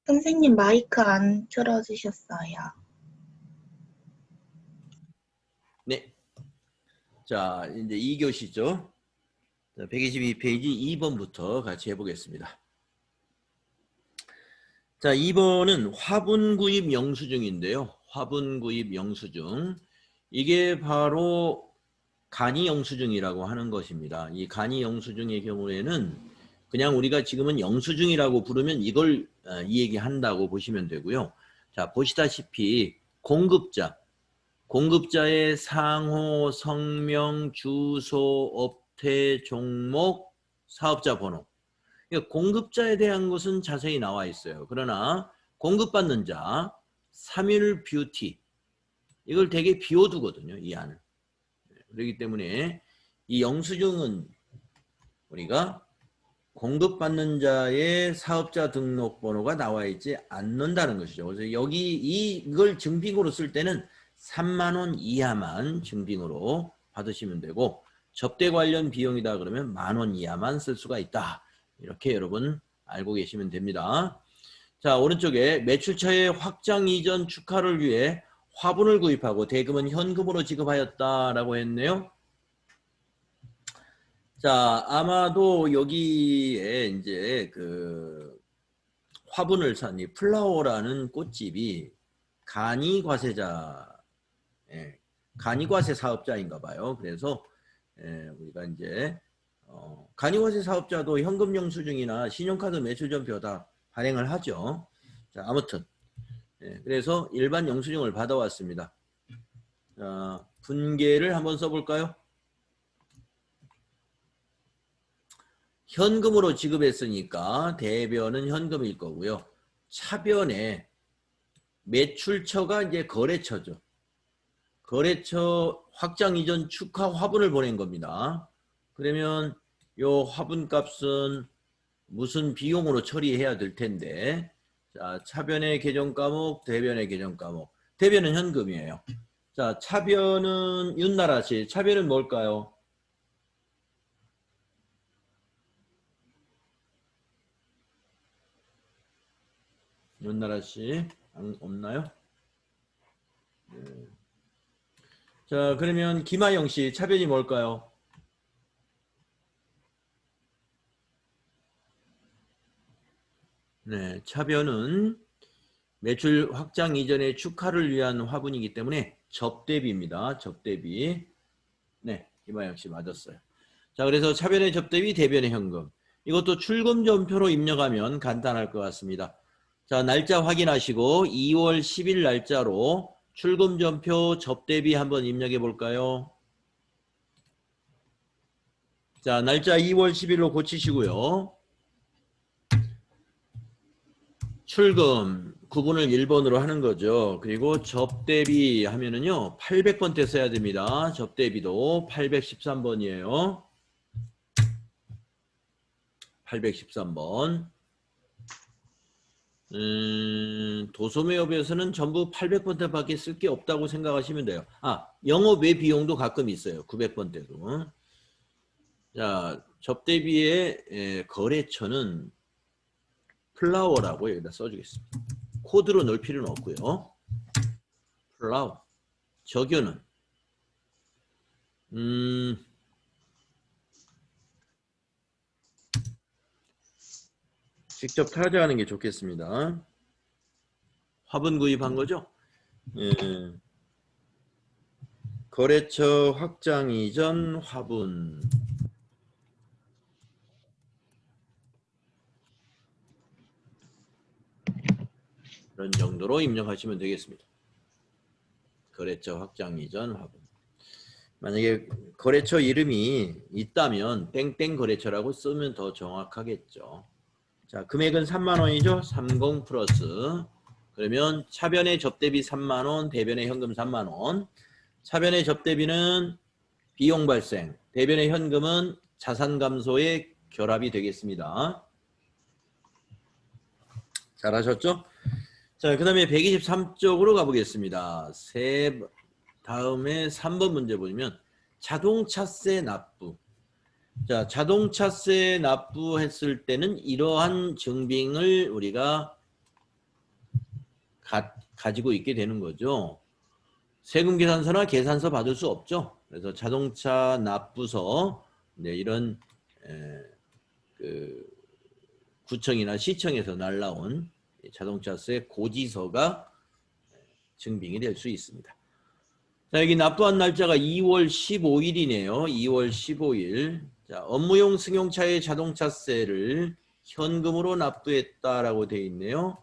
선생님 마이크 안 틀어주셨어요. 네. 자, 이제 2교시죠. 122페이지 2번부터 같이 해보겠습니다. 자, 2번은 화분구입 영수증인데요. 화분구입 영수증. 이게 바로 간이 영수증이라고 하는 것입니다. 이 간이 영수증의 경우에는 그냥 우리가 지금은 영수증이라고 부르면 이걸 이 얘기한다고 보시면 되고요. 자, 보시다시피 공급자의 상호, 성명, 주소, 업태, 종목, 사업자 번호. 그러니까 공급자에 대한 것은 자세히 나와 있어요. 그러나 공급받는 자, 삼일 뷰티, 이걸 되게 비워두거든요. 이 안을. 그렇기 때문에 이 영수증은 우리가 공급받는 자의 사업자 등록번호가 나와 있지 않는다는 것이죠. 그래서 여기 이걸 증빙으로 쓸 때는 3만 원 이하만 증빙으로 받으시면 되고, 접대 관련 비용이다 그러면 10,000원 이하만 쓸 수가 있다. 이렇게 여러분 알고 계시면 됩니다. 자, 오른쪽에 매출처의 확장 이전 축하를 위해 화분을 구입하고 대금은 현금으로 지급하였다라고 했네요. 자, 아마도 여기에 이제 그 화분을 산 이 플라워라는 꽃집이 간이과세자, 간이과세 사업자인가 봐요. 그래서 우리가 이제 간이과세 사업자도 현금 영수증이나 신용카드 매출전표 다 발행을 하죠. 자, 아무튼 그래서 일반 영수증을 받아왔습니다. 자, 분계를 한번 써볼까요? 현금으로 지급했으니까 대변은 현금일 거고요. 차변에 매출처가 이제 거래처죠. 거래처 확장 이전 축하 화분을 보낸 겁니다. 그러면 요 화분 값은 무슨 비용으로 처리해야 될 텐데, 자, 차변의 계정 과목, 대변의 계정 과목. 대변은 현금이에요. 자, 차변은 윤나라 씨, 차변은 뭘까요? 윤나라 씨 없나요? 네. 자, 그러면 김하영 씨 차변이 뭘까요? 네, 차변은 매출 확장 이전의 축하를 위한 화분이기 때문에 접대비입니다. 접대비. 네, 김하영 씨 맞았어요. 자, 그래서 차변의 접대비, 대변의 현금. 이것도 출금전표로 입력하면 간단할 것 같습니다. 자, 날짜 확인하시고 2월 10일 날짜로 출금전표 접대비 한번 입력해 볼까요? 자, 날짜 2월 10일로 고치시고요. 출금 구분을 1번으로 하는 거죠. 그리고 접대비 하면은요 800번대 써야 됩니다. 접대비도 813번이에요. 813번. 도소매업에서는 전부 800번대 밖에 쓸 게 없다고 생각하시면 돼요. 아, 영업 외 비용도 가끔 있어요. 900번대도. 자, 접대비의 거래처는 플라워라고 여기다 써주겠습니다. 코드로 넣을 필요는 없고요. 플라워. 적유는 직접 타자하는 게 좋겠습니다. 화분 구입한 거죠? 거래처 확장 이전 화분. 이런 정도로 입력하시면 되겠습니다. 거래처 확장 이전 화분. 만약에 거래처 이름이 있다면 땡땡 거래처라고 쓰면 더 정확하겠죠. 자, 금액은 3만 원이죠. 30 플러스. 그러면 차변의 접대비 3만 원, 대변의 현금 3만 원. 차변의 접대비는 비용 발생, 대변의 현금은 자산 감소의 결합이 되겠습니다. 잘하셨죠? 자, 그 다음에 123쪽으로 가보겠습니다. 다음에 3번 문제 보시면 자동차세 납부. 자, 자동차세 납부했을 때는 이러한 증빙을 우리가 가지고 있게 되는 거죠. 세금 계산서나 계산서 받을 수 없죠. 그래서 자동차 납부서 네, 이런 그 구청이나 시청에서 날라온 자동차세 고지서가 증빙이 될 수 있습니다. 자, 여기 납부한 날짜가 2월 15일이네요. 2월 15일. 자, 업무용 승용차의 자동차세를 현금으로 납부했다라고 되어 있네요.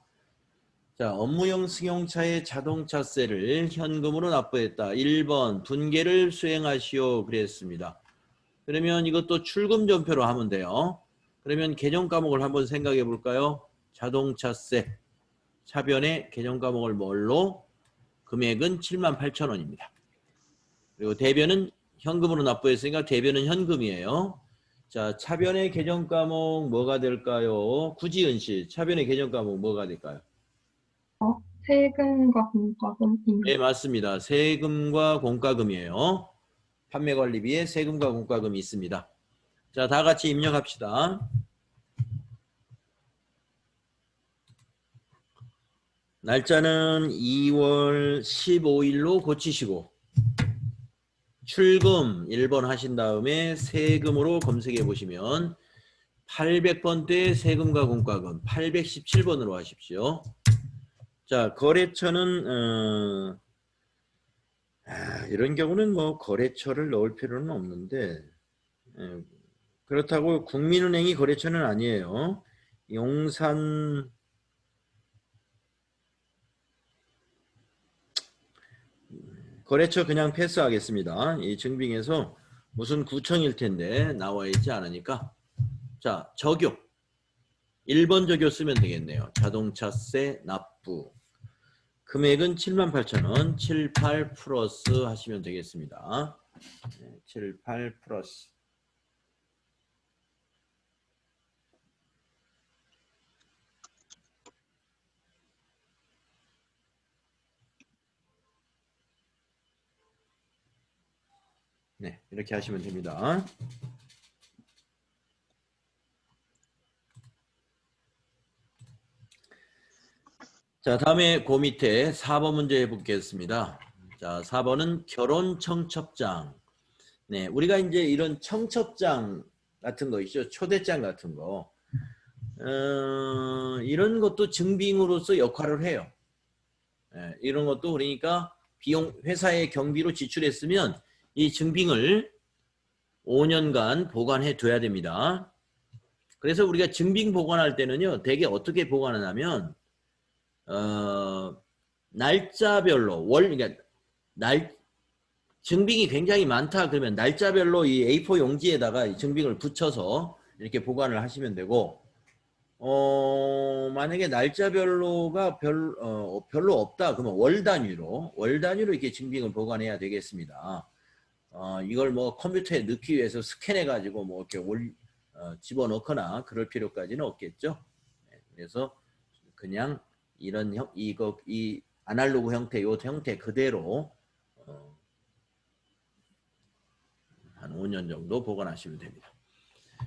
자, 업무용 승용차의 자동차세를 현금으로 납부했다. 1번 분계를 수행하시오 그랬습니다. 그러면 이것도 출금전표로 하면 돼요. 그러면 개정 과목을 한번 생각해 볼까요? 자동차세 차변의 개정 과목을 뭘로? 금액은 78,000원입니다. 그리고 대변은 현금으로 납부했으니까 대변은 현금이에요. 자, 차변의 개정 과목 뭐가 될까요? 구지은 씨, 차변의 개정 과목 뭐가 될까요? 세금과 공과금입니다. 네, 맞습니다. 세금과 공과금이에요. 판매관리비에 세금과 공과금이 있습니다. 자, 다 같이 입력합시다. 날짜는 2월 15일로 고치시고 출금 1번 하신 다음에 세금으로 검색해 보시면 800번대 세금과 공과금 817번으로 하십시오. 자, 거래처는 이런 경우는 뭐 거래처를 넣을 필요는 없는데 그렇다고 국민은행이 거래처는 아니에요. 용산 거래처 그냥 패스하겠습니다. 이 증빙에서 무슨 구청일 텐데 나와 있지 않으니까. 자, 적용. 1번 적용 쓰면 되겠네요. 자동차세 납부. 금액은 78,000원. 78 플러스 하시면 되겠습니다. 78 플러스. 네, 이렇게 하시면 됩니다. 자, 다음에 그 밑에 4번 문제 해보겠습니다. 자, 4번은 결혼 청첩장. 네, 우리가 이제 이런 청첩장 같은 거 있죠. 초대장 같은 거. 이런 것도 증빙으로서 역할을 해요. 네, 이런 것도 그러니까 비용 회사의 경비로 지출했으면 이 증빙을 5년간 보관해 둬야 됩니다. 그래서 우리가 증빙 보관할 때는요, 대개 어떻게 보관하냐면 날짜별로 그러니까 증빙이 굉장히 많다 그러면 날짜별로 이 A4 용지에다가 이 증빙을 붙여서 이렇게 보관을 하시면 되고 만약에 날짜별로가 별로 없다 그러면 월 단위로 이렇게 증빙을 보관해야 되겠습니다. 이걸 뭐 컴퓨터에 넣기 위해서 스캔해 가지고 뭐 이렇게 집어넣거나 그럴 필요까지는 없겠죠. 그래서 그냥 이런 이 아날로그 형태, 요 형태 그대로 한 5년 정도 보관하시면 됩니다.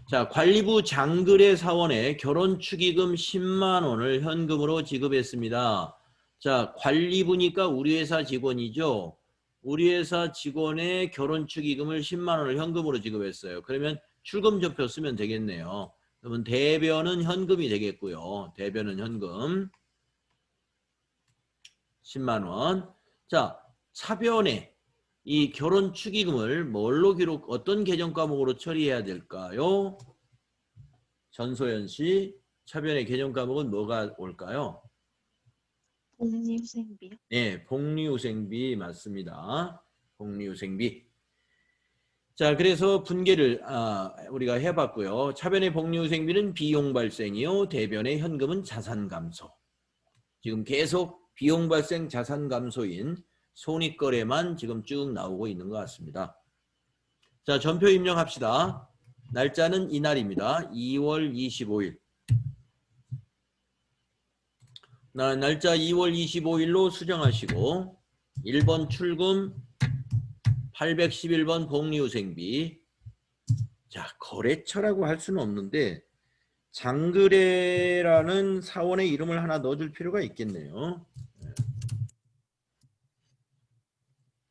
자, 관리부 장그래 사원에 결혼 축의금 10만 원을 현금으로 지급했습니다. 자, 관리부니까 우리 회사 직원이죠. 우리 회사 직원의 결혼 축의금을 10만 원을 현금으로 지급했어요. 그러면 출금전표 쓰면 되겠네요. 그러면 대변은 현금이 되겠고요. 대변은 현금 10만 원. 자, 차변에 이 결혼 축의금을 뭘로 어떤 계정 과목으로 처리해야 될까요? 전소연 씨, 차변의 계정 과목은 뭐가 올까요? 복리후생비요? 네, 복리후생비 맞습니다. 복리후생비. 자, 그래서 분계를 우리가 해봤고요. 차변의 복리후생비는 비용 발생이요. 대변의 현금은 자산 감소. 지금 계속 비용 발생 자산 감소인 손익거래만 지금 쭉 나오고 있는 것 같습니다. 자, 전표 입력합시다. 날짜는 이날입니다. 2월 25일. 날짜 2월 25일로 수정하시고 1번 출금 811번 복리후생비. 자, 거래처라고 할 수는 없는데 장그래라는 사원의 이름을 하나 넣어줄 필요가 있겠네요.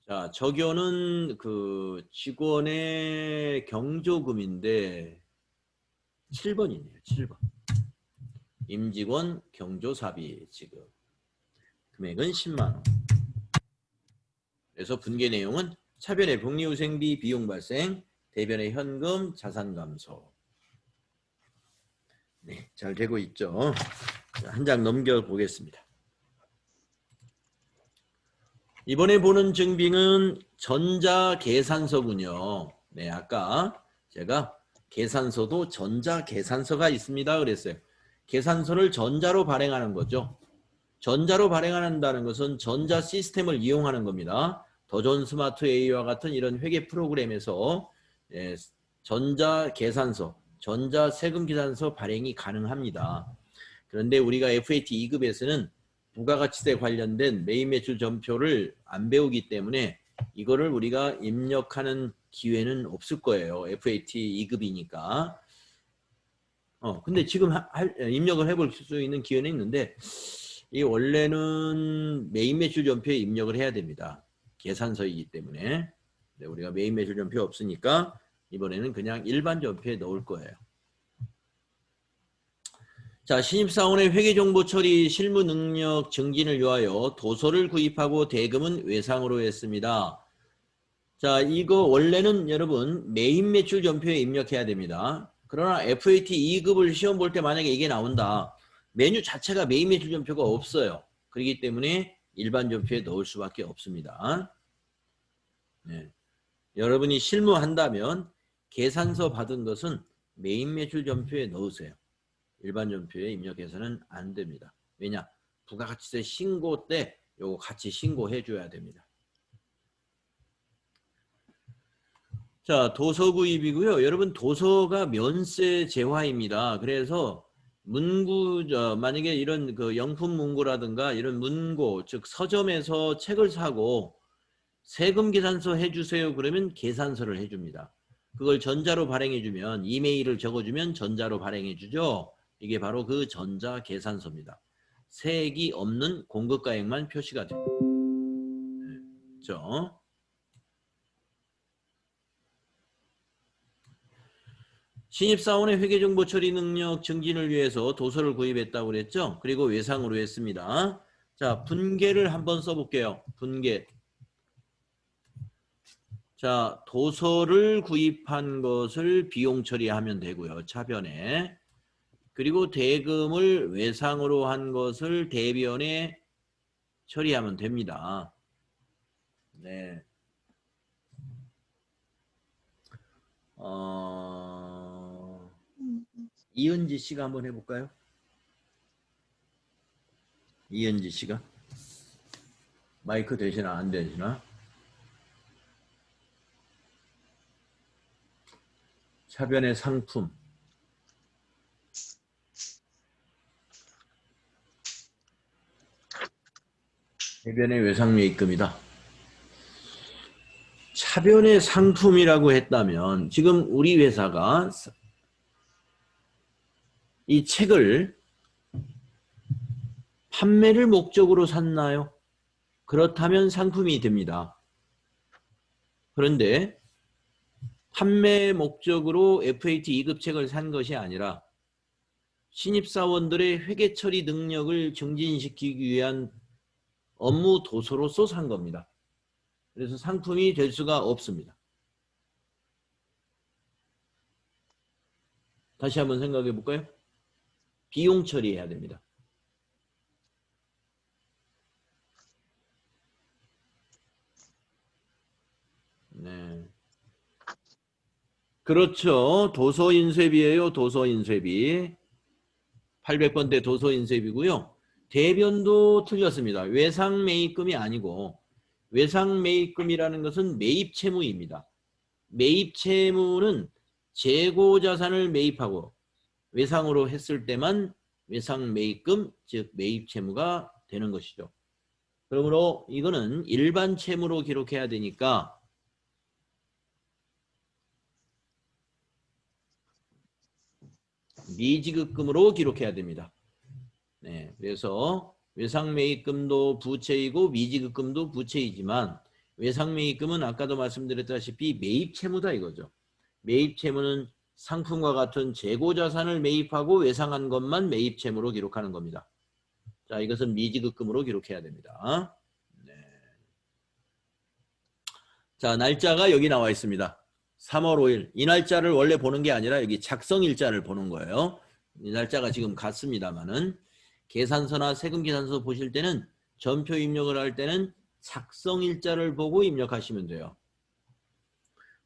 자, 적요는 그 직원의 경조금인데 7번이네요. 7번. 임직원 경조사비 지급. 금액은 10만 원. 그래서 분계 내용은 차변의 복리후생비 비용 발생, 대변의 현금 자산 감소. 네, 잘 되고 있죠. 한 장 넘겨 보겠습니다. 이번에 보는 증빙은 전자계산서군요. 네, 아까 제가 계산서도 전자계산서가 있습니다 그랬어요. 계산서를 전자로 발행하는 거죠. 전자로 발행한다는 것은 전자 시스템을 이용하는 겁니다. 더존 스마트 A와 같은 이런 회계 프로그램에서 전자 계산서, 전자 세금 계산서 발행이 가능합니다. 그런데 우리가 FAT 2급에서는 부가가치세 관련된 매입 매출 전표를 안 배우기 때문에 이거를 우리가 입력하는 기회는 없을 거예요. FAT 2급이니까. 근데 지금 입력을 해볼 수 있는 기회는 있는데 이 원래는 매입 매출 전표에 입력을 해야 됩니다. 계산서이기 때문에. 네, 우리가 매입 매출 전표 없으니까 이번에는 그냥 일반 전표에 넣을 거예요. 자, 신입사원의 회계정보 처리 실무 능력 증진을 위하여 도서를 구입하고 대금은 외상으로 했습니다. 자, 이거 원래는 여러분 매입 매출 전표에 입력해야 됩니다. 그러나 FAT 2급을 시험 볼 때 만약에 이게 나온다. 메뉴 자체가 매입 매출 전표가 없어요. 그렇기 때문에 일반 전표에 넣을 수밖에 없습니다. 네. 여러분이 실무한다면 계산서 받은 것은 매입 매출 전표에 넣으세요. 일반 전표에 입력해서는 안 됩니다. 왜냐? 부가가치세 신고 때 요거 같이 신고해 줘야 됩니다. 자, 도서 구입이고요. 여러분 도서가 면세 제화입니다. 그래서 문구 만약에 이런 그 영품 문고라든가 이런 문고 즉 서점에서 책을 사고 세금 계산서 해주세요. 그러면 계산서를 해줍니다. 그걸 전자로 발행해주면 이메일을 적어주면 전자로 발행해주죠. 이게 바로 그 전자 계산서입니다. 세액이 없는 공급가액만 표시가 됩니다. 그렇죠? 신입사원의 회계정보 처리 능력 증진을 위해서 도서를 구입했다고 그랬죠? 그리고 외상으로 했습니다. 자, 분계를 한번 써볼게요. 분계. 자, 도서를 구입한 것을 비용 처리하면 되고요. 차변에. 그리고 대금을 외상으로 한 것을 대변에 처리하면 됩니다. 네. 이은지 씨가 한번 해볼까요? 이은지 씨가 마이크 되시나 안 되시나? 차변의 상품. 대변의 외상매입금이다. 차변의 상품이라고 했다면 지금 우리 회사가 이 책을 판매를 목적으로 샀나요? 그렇다면 상품이 됩니다. 그런데 판매 목적으로 FAT 2급 책을 산 것이 아니라 신입사원들의 회계 처리 능력을 증진시키기 위한 업무 도서로서 산 겁니다. 그래서 상품이 될 수가 없습니다. 다시 한번 생각해 볼까요? 비용 처리해야 됩니다. 네. 그렇죠. 도서인쇄비예요. 도서인쇄비. 800번대 도서인쇄비고요. 대변도 틀렸습니다. 외상매입금이 아니고 외상매입금이라는 것은 매입채무입니다. 매입채무는 재고자산을 매입하고 외상으로 했을 때만 외상매입금, 즉 매입채무가 되는 것이죠. 그러므로 이거는 일반 채무로 기록해야 되니까 미지급금으로 기록해야 됩니다. 네, 그래서 외상매입금도 부채이고 미지급금도 부채이지만 외상매입금은 아까도 말씀드렸다시피 매입채무다 이거죠. 매입채무는 상품과 같은 재고자산을 매입하고 외상한 것만 매입채무로 기록하는 겁니다. 자, 이것은 미지급금으로 기록해야 됩니다. 네. 자, 날짜가 여기 나와 있습니다. 3월 5일. 이 날짜를 원래 보는 게 아니라 여기 작성일자를 보는 거예요. 이 날짜가 지금 같습니다만은 계산서나 세금계산서 보실 때는 전표 입력을 할 때는 작성일자를 보고 입력하시면 돼요.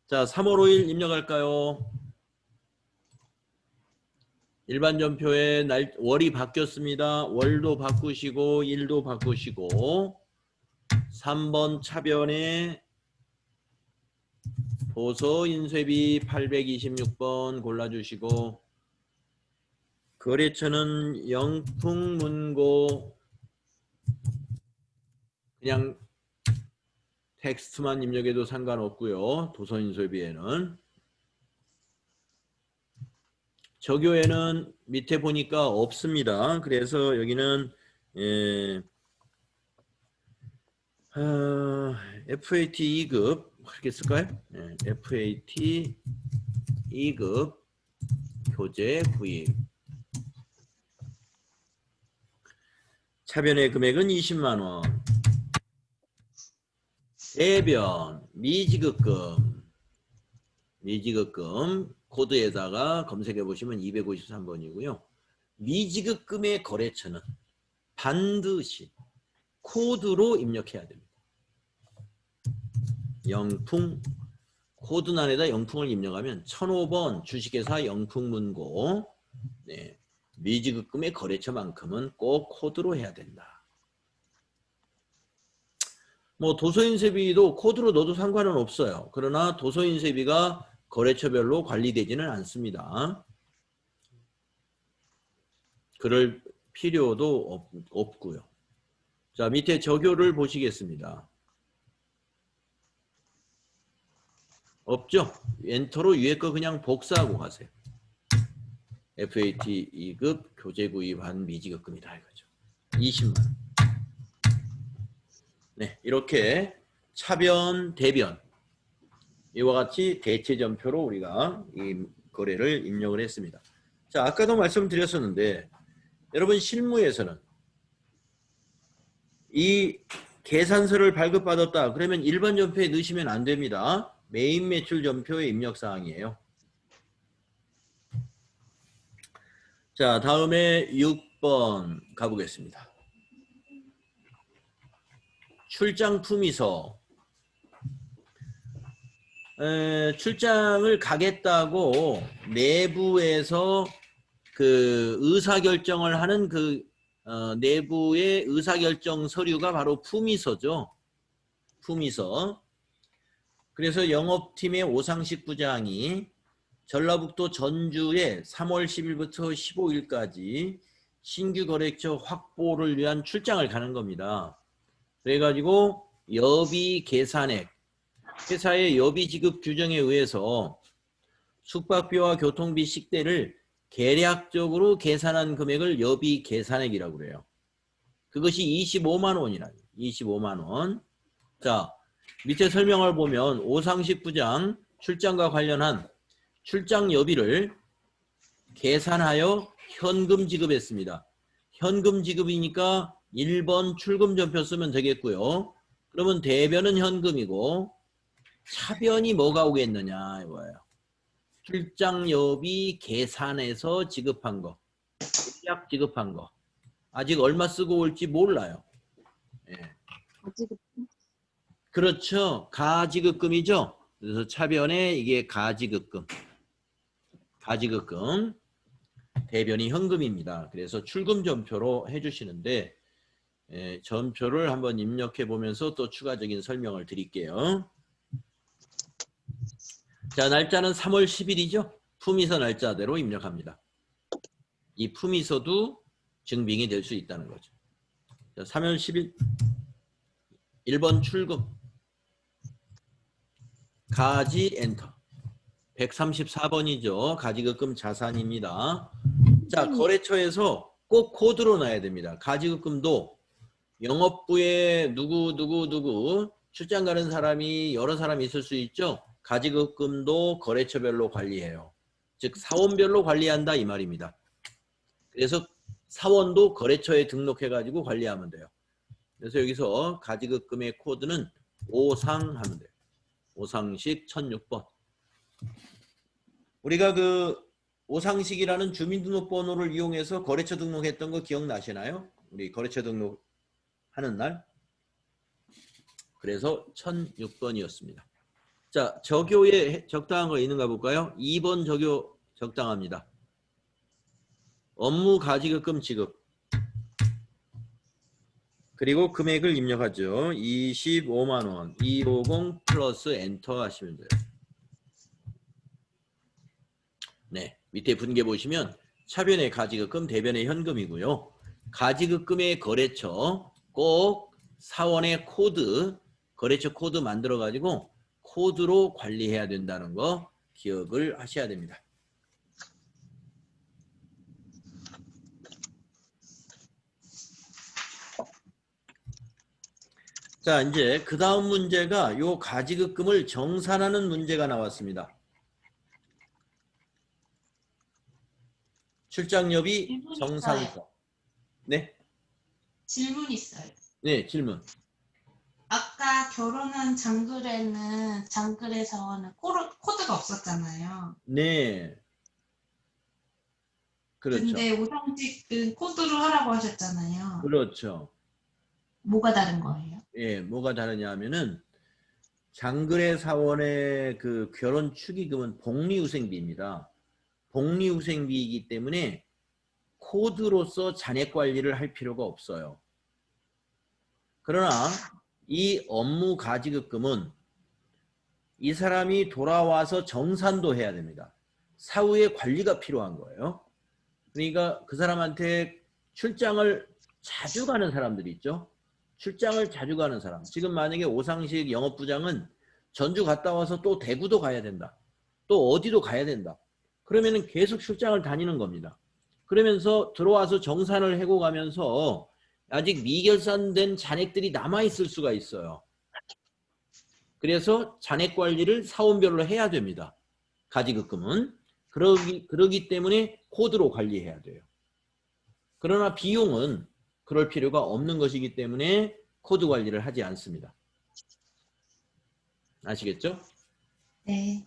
자, 3월 5일 입력할까요? 일반 전표에 월이 바뀌었습니다. 월도 바꾸시고 일도 바꾸시고 3번 차변에 도서인쇄비 826번 골라주시고 거래처는 영풍문고 그냥 텍스트만 입력해도 상관없고요. 도서인쇄비에는 적요에는 밑에 보니까 없습니다. 그래서 여기는 FAT 2급 그렇게 쓸까요? FAT 2급 교재 구입 차변의 금액은 20만 원. 대변 미지급금 코드에다가 검색해 보시면 253번이고요. 미지급금의 거래처는 반드시 코드로 입력해야 됩니다. 영풍 코드란에다 영풍을 입력하면 1005번 주식회사 영풍문고 네, 미지급금의 거래처만큼은 꼭 코드로 해야 된다. 뭐 도서인쇄비도 코드로 넣어도 상관은 없어요. 그러나 도서인쇄비가 거래처별로 관리되지는 않습니다. 그럴 필요도 없고요. 자, 밑에 적요를 보시겠습니다. 없죠? 엔터로 위에 거 그냥 복사하고 가세요. FAT 2급 교재 구입한 미지급금이다 이거죠. 20만 원. 네, 이렇게 차변, 대변 이와 같이 대체전표로 우리가 이 거래를 입력을 했습니다. 자, 아까도 말씀드렸었는데 여러분 실무에서는 이 계산서를 발급받았다 그러면 일반 전표에 넣으시면 안 됩니다. 메인 매출 전표의 입력 사항이에요. 자, 다음에 6번 가보겠습니다. 출장 품위서. 출장을 가겠다고 내부에서 그 의사결정을 하는 그 내부의 의사결정 서류가 바로 품위서죠. 품위서. 그래서 영업팀의 오상식 부장이 전라북도 전주에 3월 10일부터 15일까지 신규 거래처 확보를 위한 출장을 가는 겁니다. 그래가지고 여비 계산액, 회사의 여비 지급 규정에 의해서 숙박비와 교통비 식대를 계략적으로 계산한 금액을 여비 계산액이라고 그래요. 그것이 25만 원이라요. 25만 원. 자, 밑에 설명을 보면 오상식 부장 출장과 관련한 출장 여비를 계산하여 현금 지급했습니다. 현금 지급이니까 1번 출금 전표 쓰면 되겠고요. 그러면 대변은 현금이고 차변이 뭐가 오겠느냐 이거예요. 출장 여비 계산해서 지급한 거, 계약 지급한 거. 아직 얼마 쓰고 올지 몰라요. 예. 가지급금? 그렇죠. 가지급금이죠. 그래서 차변에 이게 가지급금. 가지급금. 대변이 현금입니다. 그래서 출금 전표로 해주시는데 전표를 한번 입력해 보면서 또 추가적인 설명을 드릴게요. 자, 날짜는 3월 10일이죠. 품위서 날짜대로 입력합니다. 이 품위서도 증빙이 될 수 있다는 거죠. 자, 3월 10일 1번 출금 가지 엔터 134번이죠. 가지급금 자산입니다. 자, 거래처에서 꼭 코드로 놔야 됩니다. 가지급금도 영업부에 누구 출장 가는 사람이 여러 사람이 있을 수 있죠. 가지급금도 거래처별로 관리해요. 즉 사원별로 관리한다 이 말입니다. 그래서 사원도 거래처에 등록해가지고 관리하면 돼요. 그래서 여기서 가지급금의 코드는 오상 하면 돼요. 오상식 1006번. 우리가 그 오상식이라는 주민등록번호를 이용해서 거래처 등록했던 거 기억나시나요? 우리 거래처 등록하는 날. 그래서 1006번이었습니다. 자, 적요에 적당한 거 있는가 볼까요? 2번 적요 적당합니다. 업무 가지급금 지급. 그리고 금액을 입력하죠. 25만 원, 250 플러스 엔터 하시면 돼요. 네, 밑에 분계 보시면 차변의 가지급금, 대변의 현금이고요. 가지급금의 거래처 꼭 사원의 코드, 거래처 코드 만들어 가지고 코드로 관리해야 된다는 거 기억을 하셔야 됩니다. 자, 이제 그 다음 문제가 요 가지급금을 정산하는 문제가 나왔습니다. 출장여비 정산서. 네? 질문 있어요. 네, 질문. 아까 결혼한 장글에는 장글의 사원은 코드가 없었잖아요. 네. 그렇죠. 근데 오상식은 코드로 하라고 하셨잖아요. 그렇죠. 뭐가 다른 거예요? 예, 뭐가 다르냐 하면은 장글의 사원의 그 결혼 축의금은 복리후생비입니다. 복리후생비이기 때문에 코드로서 잔액 관리를 할 필요가 없어요. 그러나 이 업무 가지급금은 이 사람이 돌아와서 정산도 해야 됩니다. 사후에 관리가 필요한 거예요. 그러니까 그 사람한테 출장을 자주 가는 사람들이 있죠. 출장을 자주 가는 사람. 지금 만약에 오상식 영업부장은 전주 갔다 와서 또 대구도 가야 된다. 또 어디도 가야 된다. 그러면은 계속 출장을 다니는 겁니다. 그러면서 들어와서 정산을 해고 가면서 아직 미결산된 잔액들이 남아있을 수가 있어요. 그래서 잔액 관리를 사원별로 해야 됩니다. 가지급금은. 그러기 때문에 코드로 관리해야 돼요. 그러나 비용은 그럴 필요가 없는 것이기 때문에 코드 관리를 하지 않습니다. 아시겠죠? 네.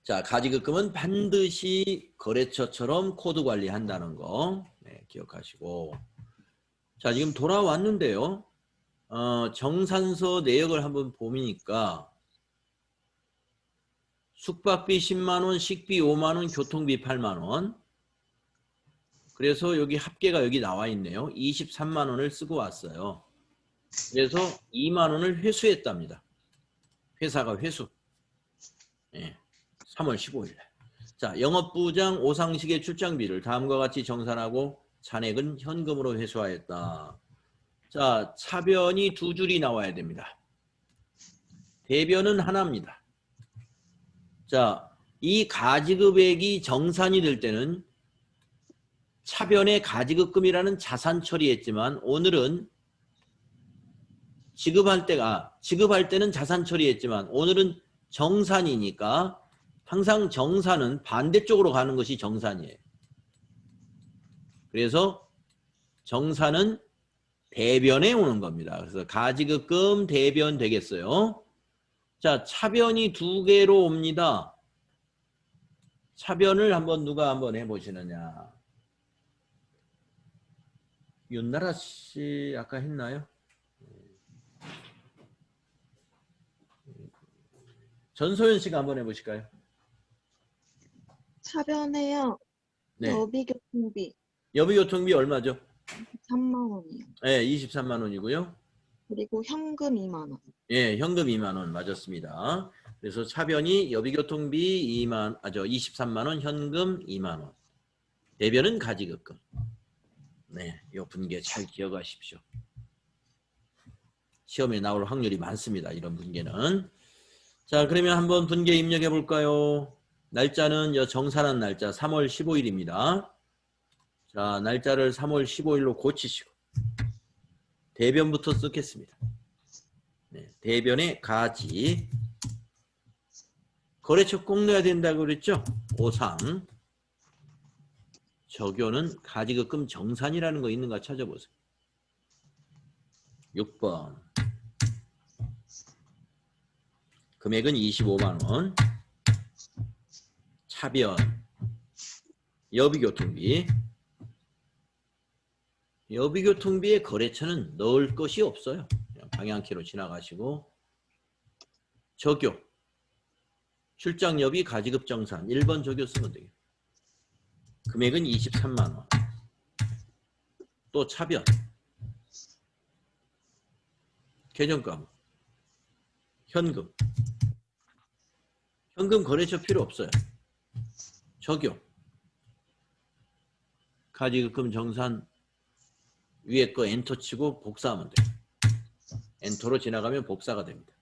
자, 가지급금은 반드시 거래처처럼 코드 관리한다는 거 네, 기억하시고. 자, 지금 돌아왔는데요. 정산서 내역을 한번 보니까 숙박비 10만 원, 식비 5만 원, 교통비 8만 원. 그래서 여기 합계가 여기 나와 있네요. 23만 원을 쓰고 왔어요. 그래서 2만 원을 회수했답니다. 회사가 회수. 네, 3월 15일. 자, 영업부장 오상식의 출장비를 다음과 같이 정산하고 잔액은 현금으로 회수하였다. 자, 차변이 두 줄이 나와야 됩니다. 대변은 하나입니다. 자, 이 가지급액이 정산이 될 때는 차변에 가지급금이라는 자산 처리했지만 오늘은 지급할 때는 자산 처리했지만 오늘은 정산이니까 항상 정산은 반대쪽으로 가는 것이 정산이에요. 그래서 정산은 대변에 오는 겁니다. 그래서 가지급금 대변 되겠어요. 자, 차변이 두 개로 옵니다. 차변을 누가 한번 해보시느냐. 윤나라 씨 아까 했나요? 전소연 씨가 한번 해보실까요? 차변에요. 네. 여비교통비 여비교통비 얼마죠? 3만 원이요. 네, 23만 원이고요. 그리고 현금 2만 원. 예, 현금 2만 원 맞았습니다. 그래서 차변이 여비교통비 23만 원, 현금 2만 원. 대변은 가지급금. 네, 이 분계 잘 기억하십시오. 시험에 나올 확률이 많습니다. 이런 분계는. 자, 그러면 한번 분계 입력해 볼까요? 날짜는 정산한 날짜 3월 15일입니다. 자, 날짜를 3월 15일로 고치시고 대변부터 쓰겠습니다. 네, 대변에 가지. 거래처 꼭 넣어야 된다고 그랬죠? 5상. 적요는 가지급금 정산이라는 거 있는가 찾아보세요. 6번. 금액은 25만 원. 차변. 여비교통비. 여비교통비에 거래처는 넣을 것이 없어요. 그냥 방향키로 지나가시고. 적요. 출장여비 가지급정산 1번 적요 쓰면 되겠다. 금액은 23만 원. 또 차변. 계정과목. 현금. 현금 거래처 필요 없어요. 적요. 가지급금 정산 위에 거 엔터 치고 복사하면 돼요. 엔터로 지나가면 복사가 됩니다.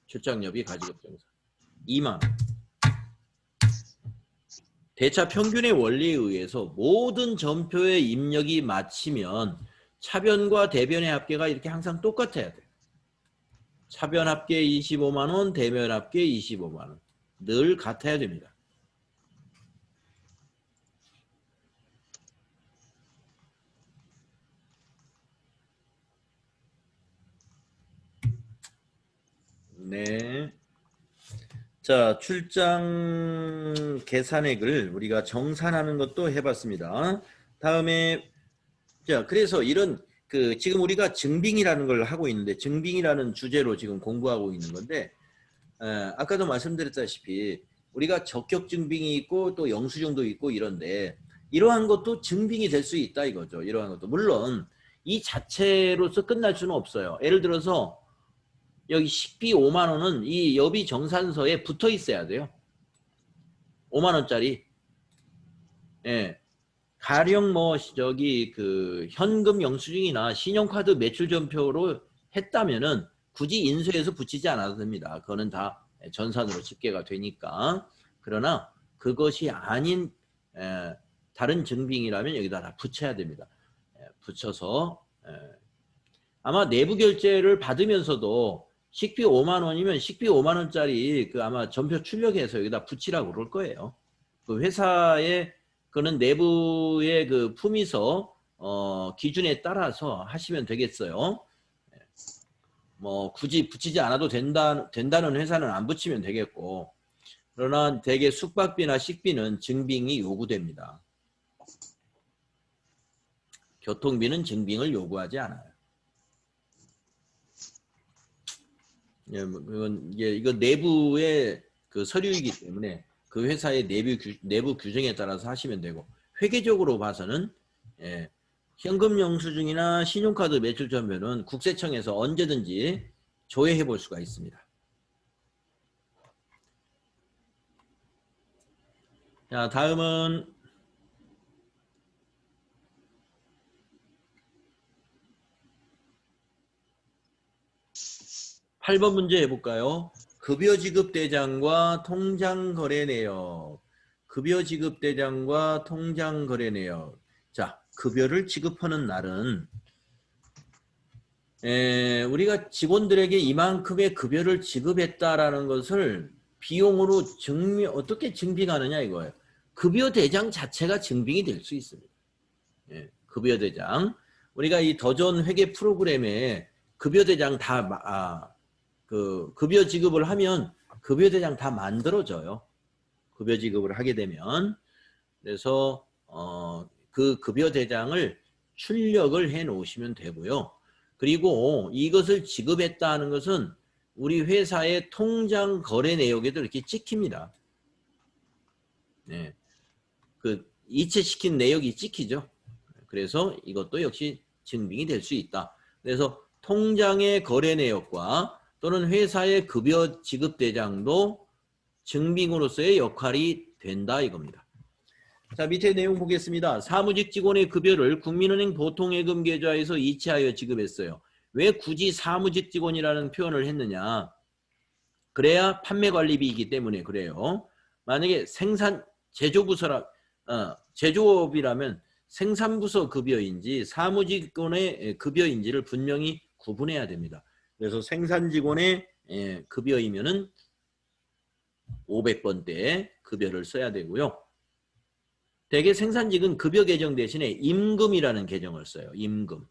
출장여비 가지급정산 2만 원. 대차 평균의 원리에 의해서 모든 전표의 입력이 마치면 차변과 대변의 합계가 이렇게 항상 똑같아야 돼요. 차변 합계 25만 원, 대변 합계 25만 원. 늘 같아야 됩니다. 네. 자, 출장 계산액을 우리가 정산하는 것도 해봤습니다. 다음에 자, 그래서 이런 지금 우리가 증빙이라는 걸 하고 있는데 증빙이라는 주제로 지금 공부하고 있는 건데 아까도 말씀드렸다시피 우리가 적격 증빙이 있고 또 영수증도 있고 이런데 이러한 것도 증빙이 될 수 있다 이거죠. 이러한 것도 물론 이 자체로서 끝날 수는 없어요. 예를 들어서 여기 식비 5만 원은 이 여비 정산서에 붙어 있어야 돼요. 5만 원짜리. 예. 가령 뭐 저기 현금 영수증이나 신용카드 매출 전표로 했다면은 굳이 인쇄해서 붙이지 않아도 됩니다. 그거는 다 전산으로 집계가 되니까. 그러나 그것이 아닌 다른 증빙이라면 여기다 다 붙여야 됩니다. 붙여서 아마 내부 결제를 받으면서도 식비 5만 원이면 식비 5만 원짜리 아마 전표 출력해서 여기다 붙이라고 그럴 거예요. 그 회사의 그는 내부의 품위서 기준에 따라서 하시면 되겠어요. 뭐 굳이 붙이지 않아도 된다는 회사는 안 붙이면 되겠고, 그러나 대개 숙박비나 식비는 증빙이 요구됩니다. 교통비는 증빙을 요구하지 않아요. 이거 내부의 서류이기 때문에 그 회사의 내부 규정에 따라서 하시면 되고, 회계적으로 봐서는 현금 영수증이나 신용카드 매출 전표는 국세청에서 언제든지 조회해 볼 수가 있습니다. 자, 다음은 8번 문제 해볼까요? 급여 지급 대장과 통장 거래 내역. 급여 지급 대장과 통장 거래 내역. 자, 급여를 지급하는 날은 우리가 직원들에게 이만큼의 급여를 지급했다라는 것을 비용으로 어떻게 증빙하느냐 이거예요. 급여 대장 자체가 증빙이 될 수 있습니다. 급여 대장. 우리가 이 더존 회계 프로그램에 급여 대장 급여 지급을 하면 급여 대장 다 만들어져요. 급여 지급을 하게 되면. 그래서 그 급여 대장을 출력을 해 놓으시면 되고요. 그리고 이것을 지급했다는 것은 우리 회사의 통장 거래 내역에도 이렇게 찍힙니다. 네. 이체시킨 내역이 찍히죠. 그래서 이것도 역시 증빙이 될 수 있다. 그래서 통장의 거래 내역과 또는 회사의 급여 지급 대장도 증빙으로서의 역할이 된다 이겁니다. 자, 밑에 내용 보겠습니다. 사무직 직원의 급여를 국민은행 보통예금 계좌에서 이체하여 지급했어요. 왜 굳이 사무직 직원이라는 표현을 했느냐? 그래야 판매관리비이기 때문에 그래요. 만약에 제조업이라면 생산부서 급여인지 사무직원의 급여인지를 분명히 구분해야 됩니다. 그래서 생산직원의 급여이면은 500번대 급여를 써야 되고요. 대개 생산직은 급여 계정 대신에 임금이라는 계정을 써요. 임금.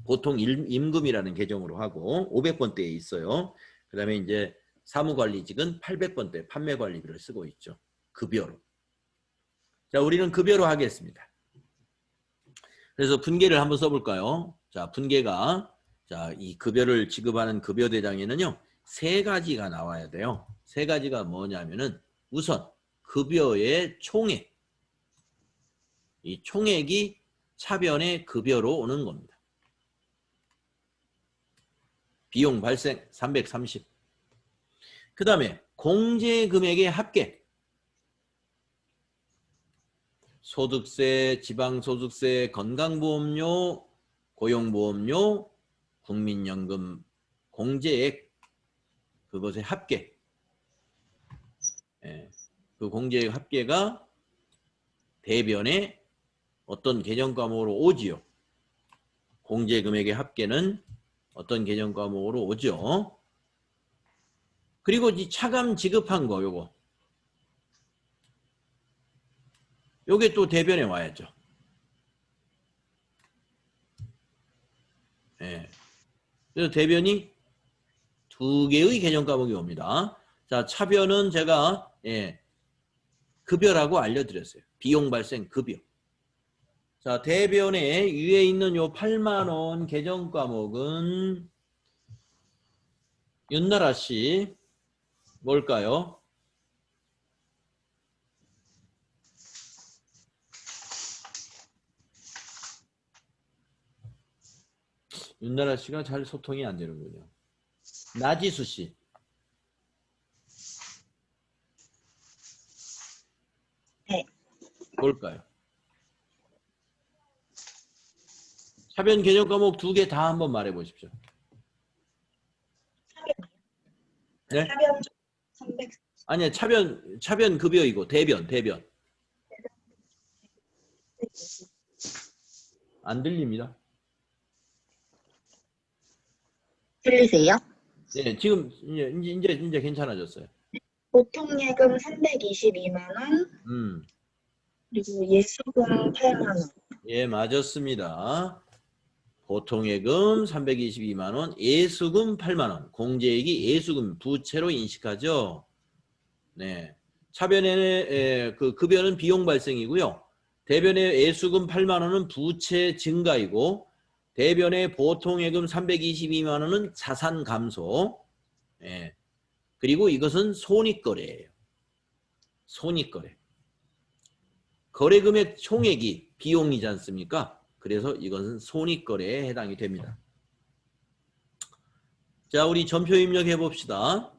보통 임금이라는 계정으로 하고 500번대에 있어요. 그 다음에 이제 사무관리직은 800번대 판매관리비를 쓰고 있죠. 급여로. 자, 우리는 급여로 하겠습니다. 그래서 분계를 한번 써볼까요? 자, 분계가 자, 이 급여를 지급하는 급여대장에는요. 세 가지가 나와야 돼요. 세 가지가 뭐냐면은 우선 급여의 총액. 이 총액이 차변의 급여로 오는 겁니다. 비용 발생 330. 그 다음에 공제 금액의 합계. 소득세, 지방소득세, 건강보험료, 고용보험료, 국민연금 공제액 그것의 합계. 그 공제액 합계가 대변에 어떤 계정 과목으로 오지요. 공제 금액의 합계는 어떤 계정 과목으로 오죠. 그리고 이 차감 지급한 거 요게 또 대변에 와야죠. 그래서 대변이 두 개의 계정 과목이 옵니다. 자, 차변은 제가 급여라고 알려드렸어요. 비용 발생 급여. 자, 대변에 위에 있는 요 8만 원 계정 과목은 윤나라 씨 뭘까요? 윤나라 씨가 잘 소통이 안 되는군요. 나지수 씨. 네. 뭘까요? 차변 개념 과목 두 개 다 한번 말해 보십시오. 네? 차변 300. 아니야, 차변 급여이고 대변. 안 들립니다. 들리세요? 네, 지금 이제 괜찮아졌어요. 보통 예금 322만 원, 그리고 예수금 8만 원. 예, 맞았습니다. 보통예금 322만 원, 예수금 8만 원, 공제액이 예수금 부채로 인식하죠. 네, 차변의 그 급여는 비용 발생이고요. 대변의 예수금 8만 원은 부채 증가이고, 대변의 보통예금 322만 원은 자산 감소. 그리고 이것은 손익거래예요. 손익거래. 거래금액 총액이 비용이지 않습니까? 그래서 이것은 손익거래에 해당이 됩니다. 자, 우리 전표 입력해 봅시다.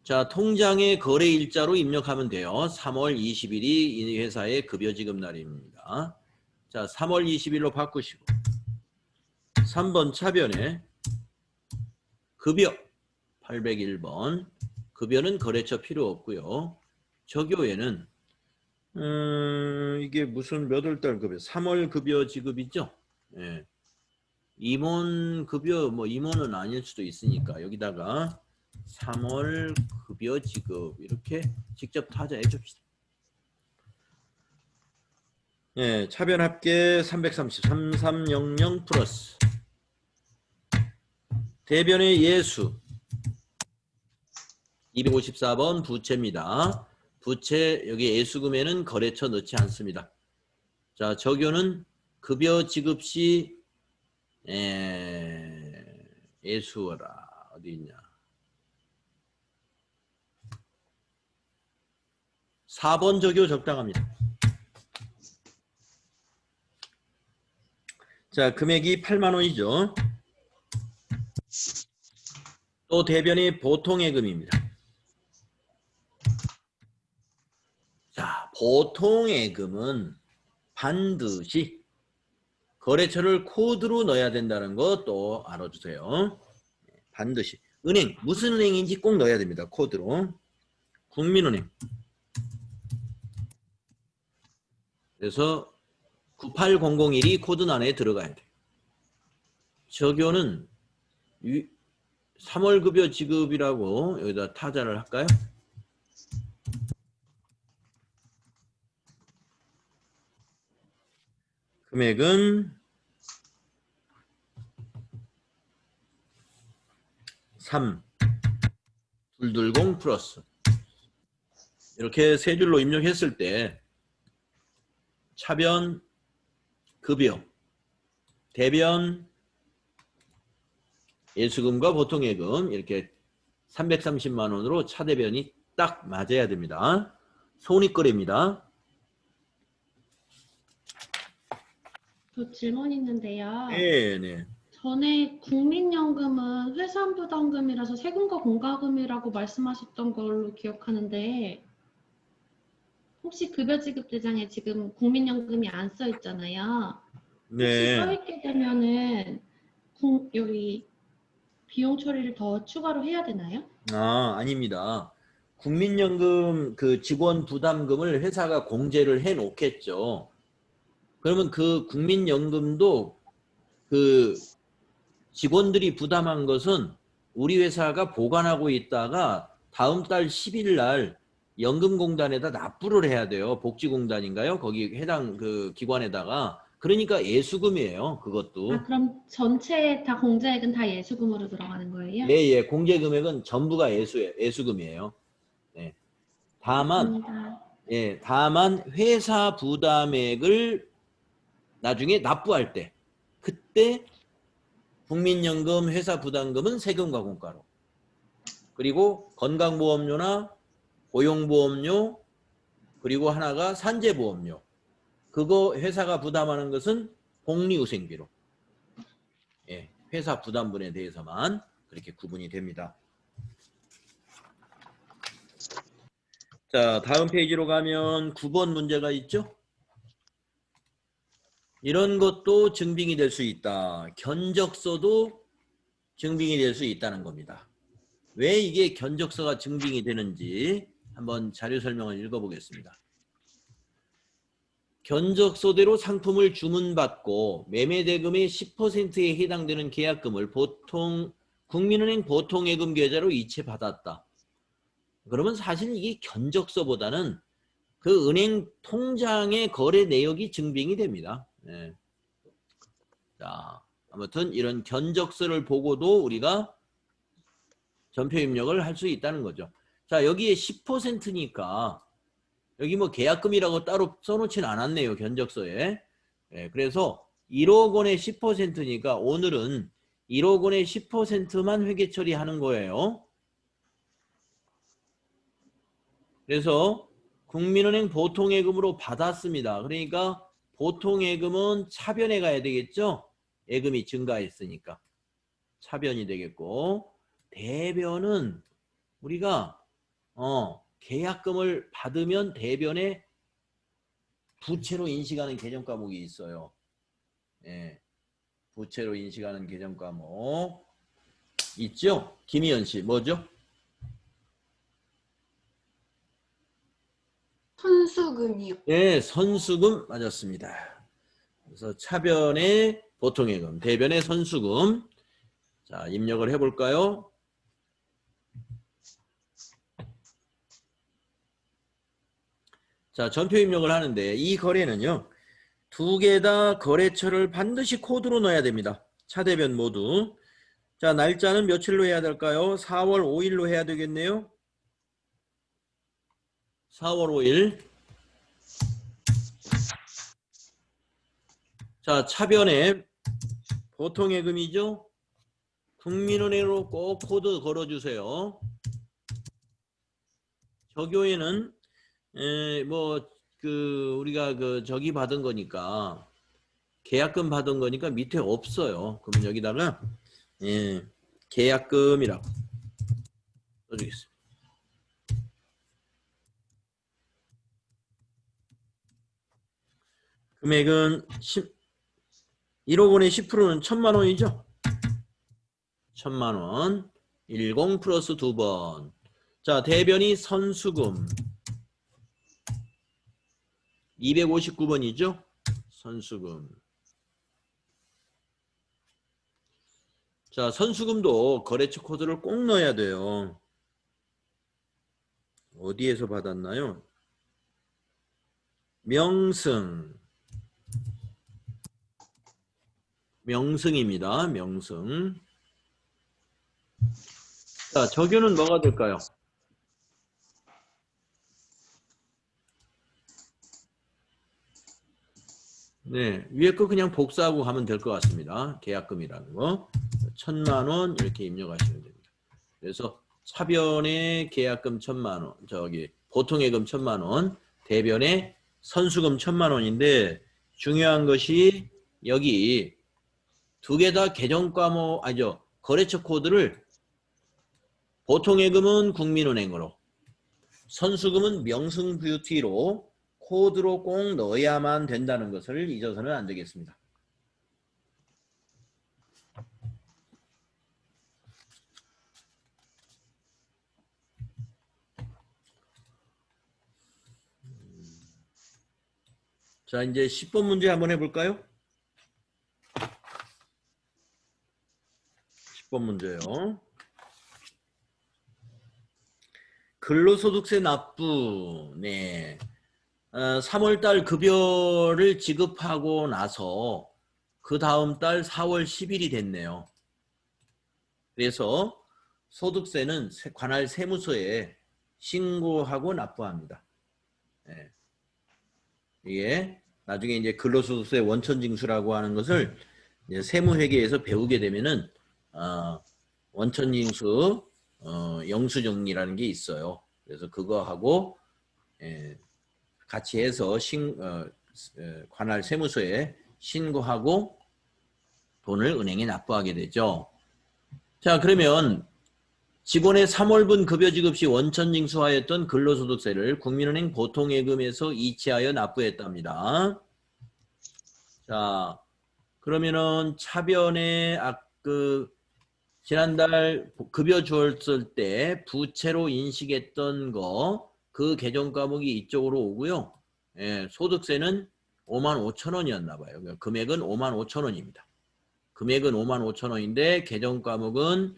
자, 통장에 거래일자로 입력하면 돼요. 3월 20일이 이 회사의 급여 지급 날입니다. 자, 3월 20일로 바꾸시고 3번 차변에 급여 801번 급여는 거래처 필요 없고요. 적요에는 이게 무슨 몇 월달 급여? 3월 급여 지급이죠. 예. 임원 급여 뭐 임원은 아닐 수도 있으니까 여기다가 3월 급여 지급 이렇게 직접 타자해 줍시다. 예, 차변 합계 330 3300 플러스 대변의 예수 254번 부채입니다. 부채 여기 예수금에는 거래처 넣지 않습니다. 자, 적요는 급여 지급 시 예수어라 어디 있냐? 4번 적요 적당합니다. 자, 금액이 8만 원이죠. 또 대변이 보통예금입니다. 자, 보통예금은 반드시 거래처를 코드로 넣어야 된다는 거 또 알아주세요. 반드시. 은행, 무슨 은행인지 꼭 넣어야 됩니다. 코드로. 국민은행. 그래서 98001이 코드 안에 들어가야 돼요. 적요는 3월 급여 지급이라고 여기다 타자를 할까요? 금액은 3 220 플러스 이렇게 세 줄로 입력했을 때 차변 급여 대변 예수금과 보통예금 이렇게 330만 원으로 차대변이 딱 맞아야 됩니다. 손익거래입니다. 저 질문 있는데요. 네. 전에 국민연금은 회사부담금이라서 세금과 공과금이라고 말씀하셨던 걸로 기억하는데 혹시 급여지급대장에 지금 국민연금이 안 써 있잖아요. 혹시 써 있게 되면은 여기 비용 처리를 더 추가로 해야 되나요? 아닙니다. 국민연금 그 직원 부담금을 회사가 공제를 해 놓겠죠. 그러면 그 국민연금도 그 직원들이 부담한 것은 우리 회사가 보관하고 있다가 다음 달 10일 날 연금공단에다 납부를 해야 돼요. 복지공단인가요? 거기 해당 그 기관에다가. 그러니까 예수금이에요. 그것도. 그럼 전체 다 공제액은 다 예수금으로 들어가는 거예요? 예. 공제 금액은 전부가 예수금이에요. 네. 다만 회사 부담액을 나중에 납부할 때 그때 국민연금 회사 부담금은 세금과 공과로 그리고 건강보험료나 고용보험료 그리고 하나가 산재보험료 그거 회사가 부담하는 것은 복리후생비로 회사 부담분에 대해서만 그렇게 구분이 됩니다. 자, 다음 페이지로 가면 9번 문제가 있죠. 이런 것도 증빙이 될 수 있다. 견적서도 증빙이 될 수 있다는 겁니다. 왜 이게 견적서가 증빙이 되는지 한번 자료 설명을 읽어보겠습니다. 견적서대로 상품을 주문받고 매매대금의 10%에 해당되는 계약금을 국민은행 보통예금 계좌로 이체받았다. 그러면 사실 이게 견적서보다는 그 은행 통장의 거래 내역이 증빙이 됩니다. 네. 자, 아무튼 이런 견적서를 보고도 우리가 전표 입력을 할 수 있다는 거죠. 자, 여기에 10%니까 여기 뭐 계약금이라고 따로 써놓지는 않았네요. 견적서에. 네, 그래서 1억 원의 10%니까 오늘은 1억 원의 10%만 회계 처리하는 거예요. 그래서 국민은행 보통예금으로 받았습니다. 그러니까 보통예금은 차변에 가야 되겠죠. 예금이 증가했으니까 차변이 되겠고 대변은 우리가 계약금을 받으면 대변에 부채로 인식하는 개정 과목이 있어요. 예, 부채로 인식하는 개정 과목 있죠? 김희연 씨 뭐죠? 선수금이요. 네, 선수금 맞았습니다. 그래서 차변의 보통예금, 대변의 선수금. 자, 입력을 해볼까요? 자, 전표 입력을 하는데 이 거래는요. 두 개 다 거래처를 반드시 코드로 넣어야 됩니다. 차대변 모두. 자, 날짜는 며칠로 해야 될까요? 4월 5일로 해야 되겠네요. 4월 5일. 자, 차변에 보통예금이죠. 국민은행으로 꼭 코드 걸어주세요. 적요에는 우리가 저기 받은 거니까 계약금 받은 거니까 밑에 없어요. 그러면 여기다가 계약금이라고 써주겠습니다. 금액은 1억 원의 10%는 1,000만 원이죠. 1,000만 원. 10 플러스 2번. 자, 대변이 선수금. 259번이죠. 선수금. 자, 선수금도 거래처 코드를 꼭 넣어야 돼요. 어디에서 받았나요? 명승입니다. 명승. 자, 적유는 뭐가 될까요? 네, 위에 거 그냥 복사하고 가면 될 것 같습니다. 계약금이라는 거. 1,000만 원 이렇게 입력하시면 됩니다. 그래서 차변의 계약금 1,000만 원, 보통예금 1,000만 원, 대변의 선수금 1,000만 원인데 중요한 것이 여기 두 개 다 계정과목 아니죠. 거래처 코드를 보통예금은 국민은행으로, 선수금은 명승뷰티로 코드로 꼭 넣어야만 된다는 것을 잊어서는 안 되겠습니다. 자, 이제 10번 문제 한번 해볼까요? 10번 문제요. 근로소득세 납부. 네. 3월달 급여를 지급하고 나서 그 다음 달 4월 10일이 됐네요. 그래서 소득세는 관할 세무서에 신고하고 납부합니다. 네. 이게 나중에 이제 근로소득세 원천징수라고 하는 것을 이제 세무회계에서 배우게 되면은 원천징수 영수증이라는 게 있어요. 그래서 그거하고 같이 해서 관할 세무서에 신고하고 돈을 은행에 납부하게 되죠. 자, 그러면 직원의 3월분 급여 지급 시 원천징수하였던 근로소득세를 국민은행 보통예금에서 이체하여 납부했답니다. 자, 그러면은 차변에 지난달 급여 주었을 때 부채로 인식했던 거 그 계정 과목이 이쪽으로 오고요. 예, 소득세는 55,000원이었나 봐요. 금액은 55,000원입니다. 금액은 55,000원인데 계정 과목은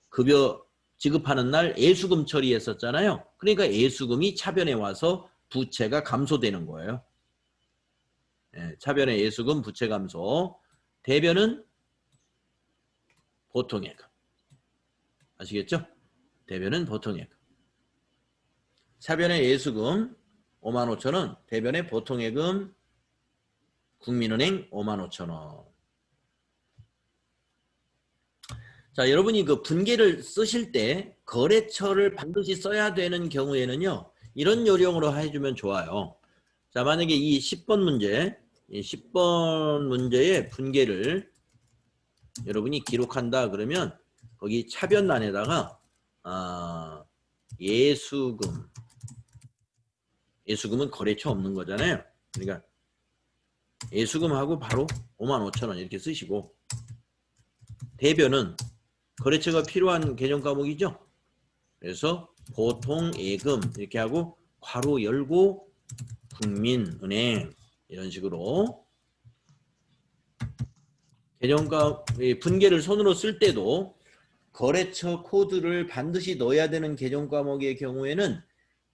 급여 지급하는 날 예수금 처리했었잖아요. 그러니까 예수금이 차변에 와서 부채가 감소되는 거예요. 예, 차변의 예수금 부채 감소. 대변은 보통예금. 아시겠죠? 대변은 보통예금. 차변의 예수금 55,000원, 대변의 보통예금 국민은행 55,000원. 자, 여러분이 그 분계를 쓰실 때 거래처를 반드시 써야 되는 경우에는요. 이런 요령으로 해주면 좋아요. 자, 만약에 이 10번 문제, 이 10번 문제의 분계를 여러분이 기록한다 그러면 거기 차변란에다가 예수금은 거래처 없는 거잖아요. 그러니까 예수금하고 바로 55,000원 이렇게 쓰시고, 대변은 거래처가 필요한 계정 과목이죠. 그래서 보통예금 이렇게 하고 괄호 열고 국민은행 이런 식으로 계정과 분계를 손으로 쓸 때도 거래처 코드를 반드시 넣어야 되는 계정 과목의 경우에는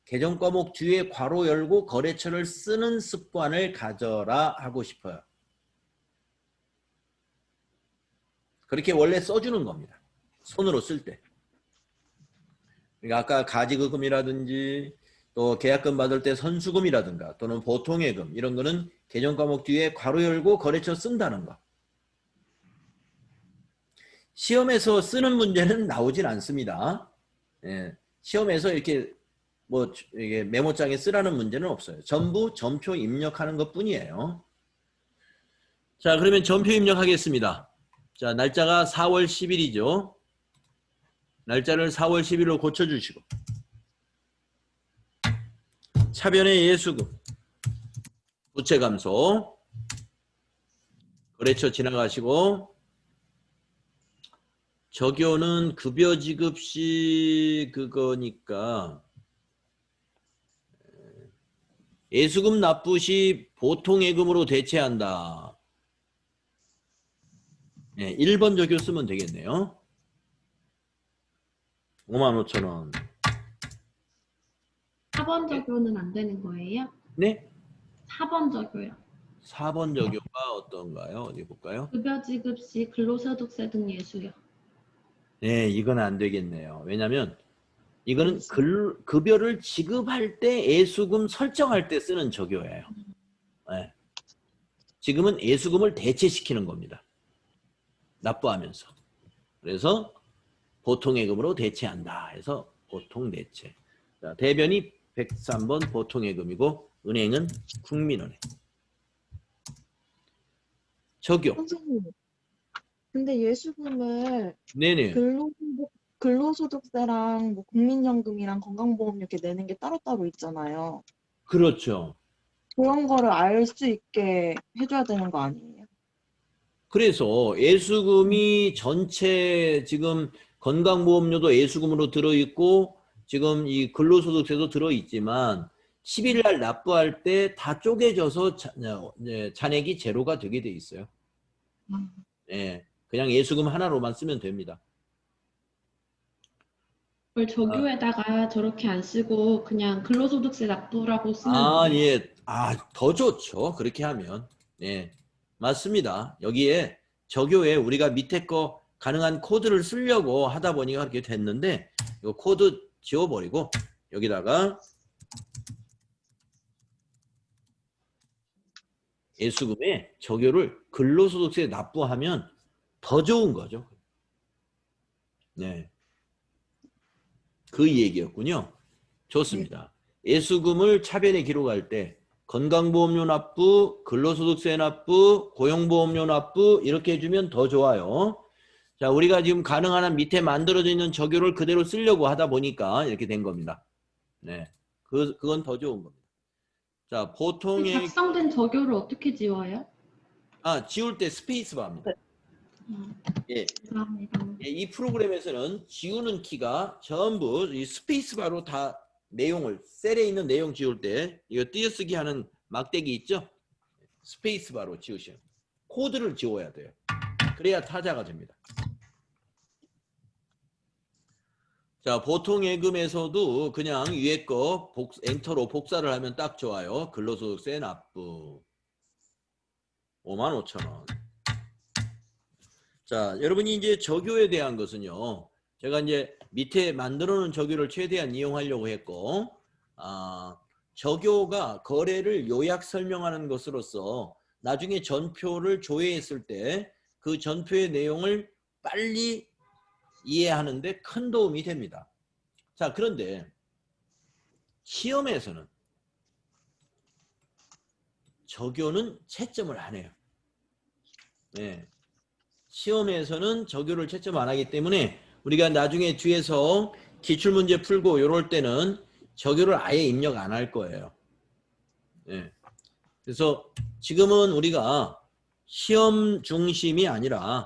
계정 과목 뒤에 괄호 열고 거래처를 쓰는 습관을 가져라 하고 싶어요. 그렇게 원래 써주는 겁니다. 손으로 쓸 때. 그러니까 아까 가지급금이라든지 또 계약금 받을 때 선수금이라든가 또는 보통예금 이런 거는 계정 과목 뒤에 괄호 열고 거래처 쓴다는 거. 시험에서 쓰는 문제는 나오진 않습니다. 예, 시험에서 이렇게 이게 메모장에 쓰라는 문제는 없어요. 전부 점표 입력하는 것 뿐이에요. 자, 그러면 점표 입력하겠습니다. 자, 날짜가 4월 10일이죠. 날짜를 4월 10일로 고쳐주시고, 차변의 예수금, 부채 감소, 거래처 지나가시고, 적요는 급여 지급 시 그거니까 예수금 납부 시 보통예금으로 대체한다. 네, 1번 적요 쓰면 되겠네요. 55,000원. 4번 적용은 안 되는 거예요? 네? 4번 적용요. 4번 적요가 어떤가요? 어디 볼까요? 급여 지급 시 근로소득세 등 예수요. 네, 이건 안 되겠네요. 왜냐면 이거는 급여를 지급할 때 예수금 설정할 때 쓰는 적요예요. 네. 지금은 예수금을 대체시키는 겁니다. 납부하면서. 그래서 보통예금으로 대체한다 해서 보통대체. 자, 대변이 103번 보통예금이고 은행은 국민은행. 적용. 선생님, 근데 예수금을 네네. 근로소득세랑 뭐 국민연금이랑 건강보험료 이렇게 내는 게 따로따로 있잖아요. 그렇죠. 그런 거를 알 수 있게 해줘야 되는 거 아니에요? 그래서 예수금이 전체 지금 건강보험료도 예수금으로 들어있고 지금 이 근로소득세도 들어있지만 10일 날 납부할 때 다 쪼개져서 잔액이 제로가 되게 돼 있어요. 예, 그냥 예수금 하나로만 쓰면 됩니다. 그걸 적요에다가 저렇게 안 쓰고 그냥 근로소득세 납부라고 쓰면 아, 돼요. 예. 아, 더 좋죠. 그렇게 하면. 예. 맞습니다. 여기에 적요에 우리가 밑에 거 가능한 코드를 쓰려고 하다 보니까 그렇게 됐는데 이 코드 지워버리고 여기다가 예수금에 적요를 근로소득세에 납부하면 더 좋은 거죠. 네. 그 얘기였군요. 좋습니다. 예수금을 차변에 기록할 때 건강보험료 납부, 근로소득세 납부, 고용보험료 납부 이렇게 해주면 더 좋아요. 자, 우리가 지금 가능한 한 밑에 만들어져 있는 적요를 그대로 쓰려고 하다 보니까 이렇게 된 겁니다. 네, 그건 더 좋은 겁니다. 자, 보통의 작성된 적요를 어떻게 지워요? 지울 때 스페이스바입니다. 예. 감사합니다. 예, 이 프로그램에서는 지우는 키가 전부 이 스페이스바로 다 내용을 셀에 있는 내용 지울 때 이거 띄어쓰기 하는 막대기 있죠? 스페이스바로 지우셔요. 코드를 지워야 돼요. 그래야 타자가 됩니다. 자, 보통 예금에서도 그냥 위에 거 엔터로 복사를 하면 딱 좋아요. 근로소득세 납부 55,000원. 자, 여러분이 이제 적요에 대한 것은요. 제가 이제 밑에 만들어 놓은 적요를 최대한 이용하려고 했고, 적요가 거래를 요약 설명하는 것으로서 나중에 전표를 조회했을 때 그 전표의 내용을 빨리 이해하는데 큰 도움이 됩니다. 자, 그런데 시험에서는 적요는 채점을 안 해요. 네. 시험에서는 적요를 채점 안 하기 때문에 우리가 나중에 뒤에서 기출문제 풀고 이럴 때는 적요를 아예 입력 안 할 거예요. 네. 그래서 지금은 우리가 시험 중심이 아니라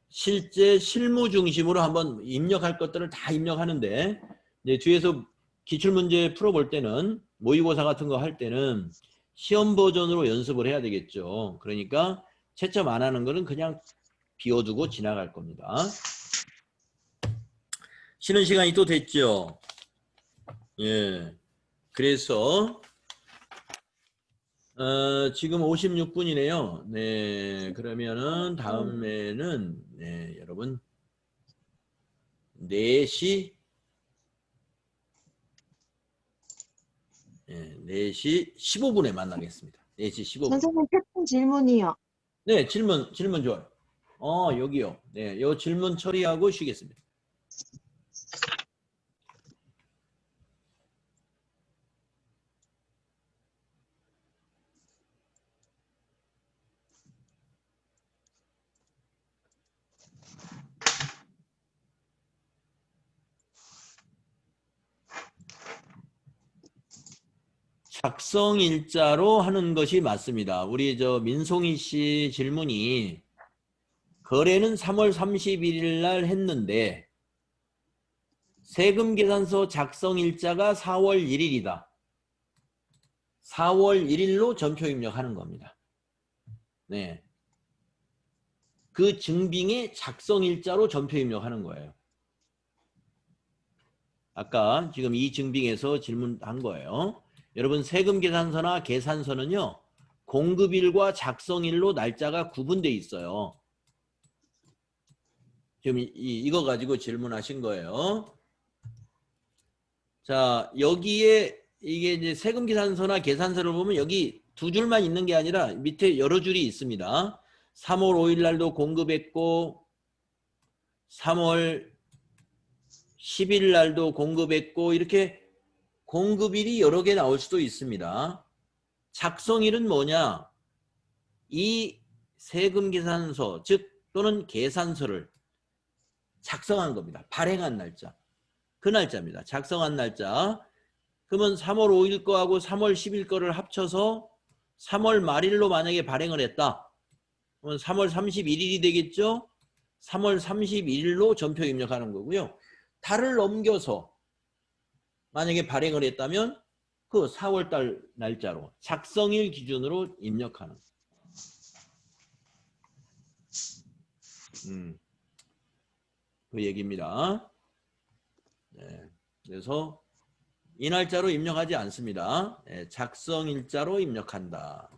실제 실무 중심으로 한번 입력할 것들을 다 입력하는데 이제 뒤에서 기출문제 풀어볼 때는 모의고사 같은 거 할 때는 시험 버전으로 연습을 해야 되겠죠. 그러니까 채점 안 하는 거는 그냥 비워두고 지나갈 겁니다. 쉬는 시간이 또 됐죠. 예. 그래서 지금 56분이네요. 네. 그러면은 다음에는 네, 여러분 4시 4시 15분에 만나겠습니다. 4시 15분. 선생님, 태풍 질문이요. 네, 질문 좋아요. 여기요. 네, 요 질문 처리하고 쉬겠습니다. 작성일자로 하는 것이 맞습니다. 우리 민송이 씨 질문이 거래는 3월 31일 날 했는데 세금계산서 작성일자가 4월 1일이다. 4월 1일로 전표 입력하는 겁니다. 네. 그 증빙의 작성일자로 전표 입력하는 거예요. 아까 지금 이 증빙에서 질문한 거예요. 여러분 세금 계산서나 계산서는요. 공급일과 작성일로 날짜가 구분되어 있어요. 지금 이거 가지고 질문하신 거예요. 자, 여기에 이게 이제 세금 계산서나 계산서를 보면 여기 두 줄만 있는 게 아니라 밑에 여러 줄이 있습니다. 3월 5일 날도 공급했고 3월 10일 날도 공급했고 이렇게 공급일이 여러 개 나올 수도 있습니다. 작성일은 뭐냐? 이 세금 계산서 즉 또는 계산서를 작성한 겁니다. 발행한 날짜. 그 날짜입니다. 작성한 날짜. 그러면 3월 5일 거하고 3월 10일 거를 합쳐서 3월 말일로 만약에 발행을 했다. 그러면 3월 31일이 되겠죠? 3월 31일로 전표 입력하는 거고요. 달을 넘겨서 만약에 발행을 했다면 그 4월달 날짜로 작성일 기준으로 입력하는 그 얘기입니다. 네, 그래서 이 날짜로 입력하지 않습니다. 네, 작성일자로 입력한다.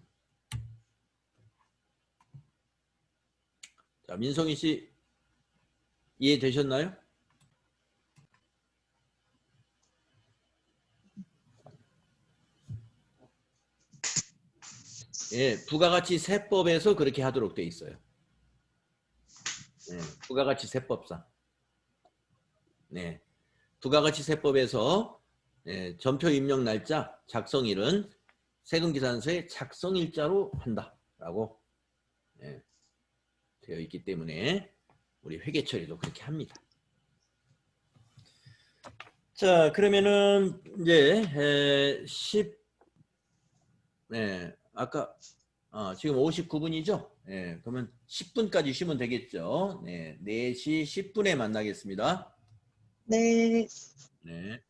자, 민성희 씨 이해되셨나요? 예, 부가가치 세법에서 그렇게 하도록 돼 있어요. 네, 부가가치 세법상. 네, 부가가치 세법에서 네, 전표 입력 날짜 작성일은 세금계산서의 작성일자로 한다라고 네, 되어 있기 때문에 우리 회계처리도 그렇게 합니다. 자, 그러면은 이제 10 네, 아까 지금 59분이죠? 네, 그러면 10분까지 쉬면 되겠죠? 네, 4시 10분에 만나겠습니다. 네. 네.